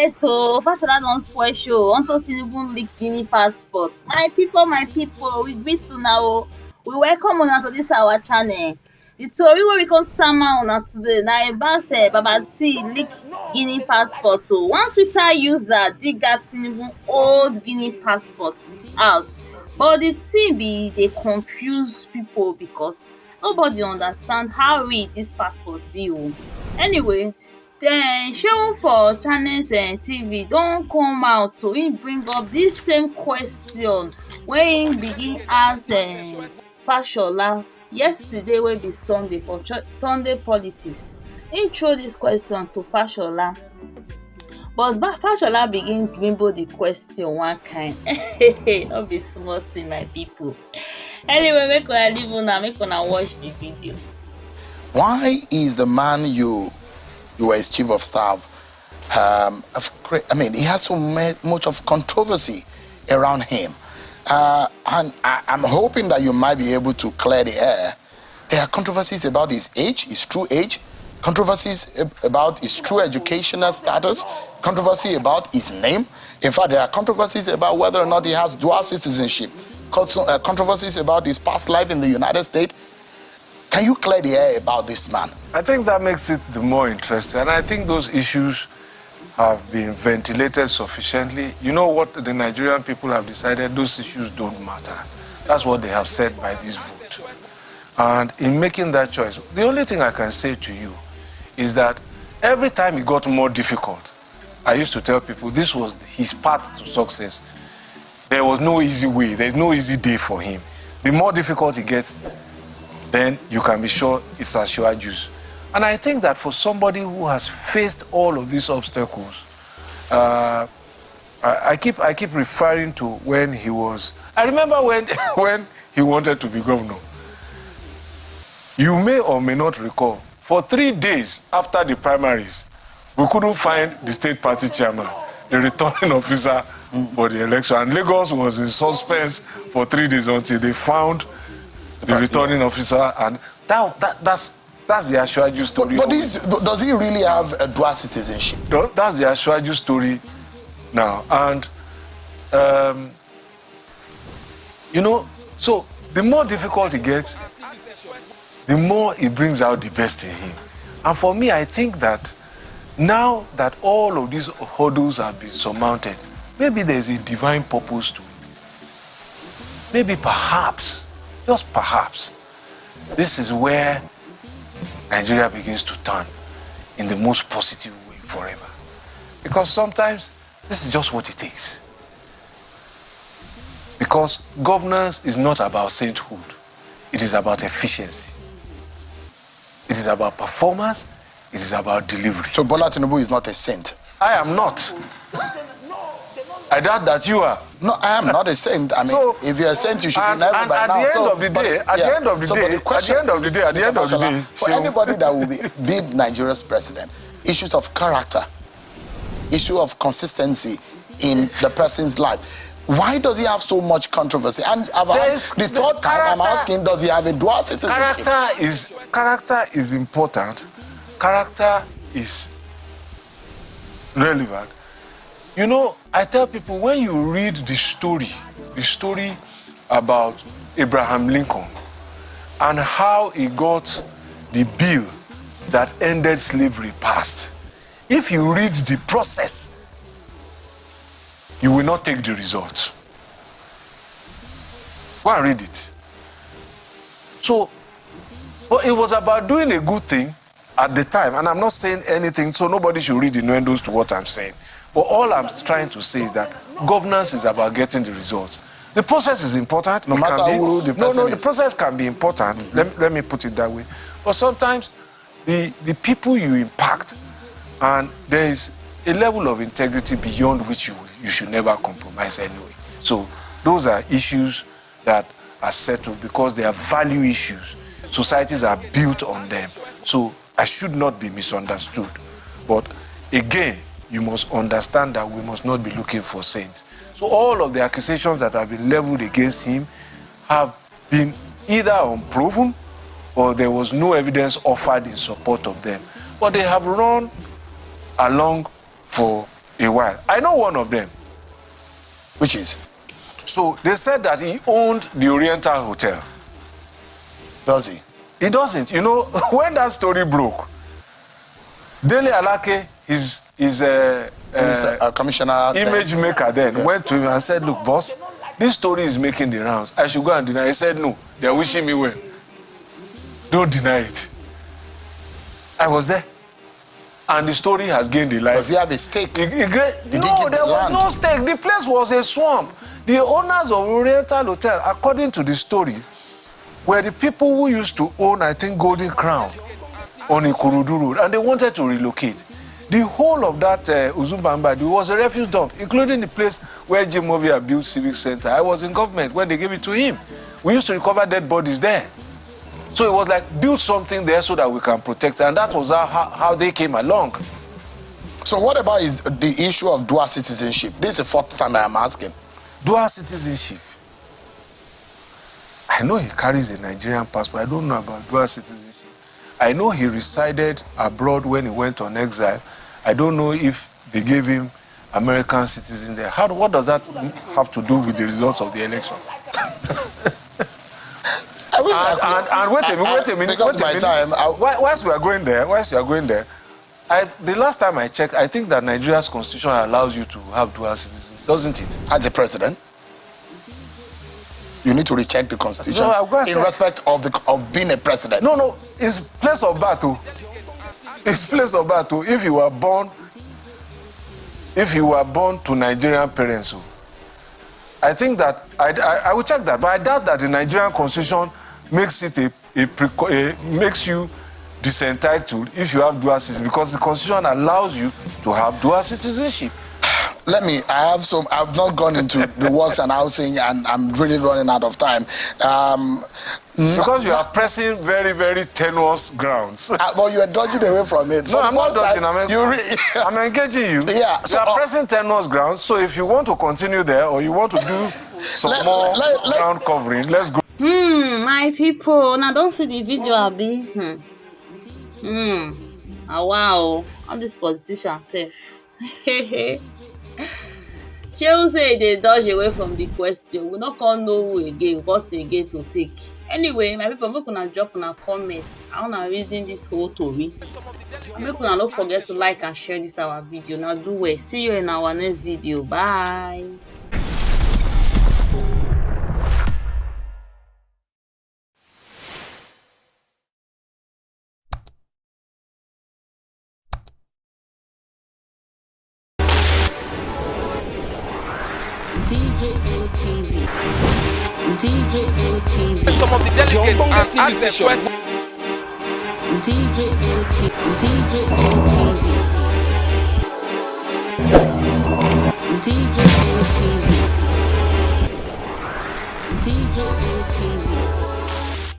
wait oh, Fashola don spoil show unto Tinubu leak Guinea passport. My people, we greet una o. We welcome una to dis our channel. The tori wey we come sama una today na about Baba T leak Guinea passport o. One Twitter user dig dat Tinubu old Guinea passport out, but the thing be dey confuse people because nobody understand how real dis passport be o. Anyway, den Seun for Channels TV don come out o, im bring up dis same question wey im begin ask Fashola yesterday wey be Sunday for Sunday Politics. Im throw dis question to Fashola, but Fashola begin dribble the question one kind no be small thing my people. Anyway, make una leave una, make una watch the video. Why is the man you were his chief of staff, he has so much of controversy around him. And I'm hoping that you might be able to clear the air. There are controversies about his age, his true age, controversies about his true educational status, controversy about his name. In fact, there are controversies about whether or not he has dual citizenship, controversies about his past life in the United States. Can you clear the air about this man? I think that makes it the more interesting. And I think those issues have been ventilated sufficiently. You know what the Nigerian people have decided? Those issues don't matter. That's what they have said by this vote. And in making that choice, the only thing I can say to you is that every time it got more difficult, I used to tell people this was his path to success. There was no easy way. There's no easy day for him. The more difficult it gets, then you can be sure it's a sure juice. And I think that for somebody who has faced all of these obstacles, I keep referring to when he was. I remember when when he wanted to be governor. You may or may not recall. For 3 days after the primaries, we couldn't find the state party chairman, the returning officer for the election, and Lagos was in suspense for 3 days until they found the returning officer, and that's the Ashwaju story. But does he really have a dual citizenship? That's the Ashwaju story now. And, so the more difficult it gets, the more it brings out the best in him. And for me, I think that now that all of these hurdles have been surmounted, maybe there's a divine purpose to it. Maybe perhaps, just perhaps, this is where Nigeria begins to turn in the most positive way forever. Because sometimes this is just what it takes. Because governance is not about sainthood. It is about efficiency. It is about performance. It is about delivery. So Bola Tinubu is not a saint? I am not. I doubt that you are. No, I am not a saint. I mean, so, if you're a saint, you should be never by now. At the end of the day, for anybody that will be Nigeria's president, issues of character, issue of consistency in the person's life. Why does he have so much controversy? And the third time I'm asking, does he have a dual citizenship? Character is important. Character is relevant. You know, I tell people, when you read the story about Abraham Lincoln and how he got the bill that ended slavery passed, if you read the process, you will not take the results. Go and read it. So, but it was about doing a good thing at the time, and I'm not saying anything, so nobody should read innuendos to what I'm saying. But all I'm trying to say is that governance is about getting the results. The process is important. No matter who the person is. The process can be important. Let me put it that way. But sometimes the people you impact, and there is a level of integrity beyond which you should never compromise anyway. So those are issues that are settled because they are value issues. Societies are built on them. So I should not be misunderstood. But again, you must understand that we must not be looking for saints. So all of the accusations that have been leveled against him have been either unproven or there was no evidence offered in support of them. But they have run along for a while. I know one of them. Which is? So they said that he owned the Oriental Hotel. Does he? He doesn't. You know, when that story broke, Dele Alake, his commissioner, image maker then, went to him and said, look, boss, this story is making the rounds. I should go and deny it. He said, no, they're wishing me well. Don't deny it. I was there. And the story has gained a life. Does he have a stake? No, there was no stake. The place was a swamp. The owners of Oriental Hotel, according to the story, were the people who used to own, I think, Golden Crown on Ikorodu Road, and they wanted to relocate. The whole of that Uzumbamba was a refuse dump, including the place where Jim Movia built Civic Center. I was in government when they gave it to him. We used to recover dead bodies there. So it was like, build something there so that we can protect, and that was how they came along. So what about the issue of dual citizenship? This is the fourth time I am asking. Dual citizenship. I know he carries a Nigerian passport. I don't know about dual citizenship. I know he resided abroad when he went on exile. I don't know if they gave him American citizen there. What does that have to do with the results of the election? And wait a minute. Because my time. Whilst we are going there, the last time I checked, I think that Nigeria's constitution allows you to have dual citizenship, doesn't it? As a president, you need to recheck the constitution in respect of being a president. No, it's place of birth. It's place of birth. If you were born to Nigerian parents, I think that I will check that, but I doubt that the Nigerian constitution makes it makes you disentitled if you have dual citizenship, because the constitution allows you to have dual citizenship. I've not gone into the works and housing, and I'm really running out of time. Because you are pressing very, very tenuous grounds. But you are dodging away from it. No, I'm not dodging. I'm engaging you. Yeah. You are pressing tenuous grounds, so if you want to continue there or you want to do some more ground covering, let's go. My people, now don't see the video, Abi. Wow, all these politicians safe. Shehu say they dodge away from the question. We not gonna know again what again to take. Anyway, my people, make una drop una comments. I wanna reason this whole story. And make una don't forget to like and share this our video. Now do well. See you in our next video. Bye. DJ ATV. Some of the delegates and ask them questions. DJ ATV. DJ ATV. DJ ATV. DJ ATV.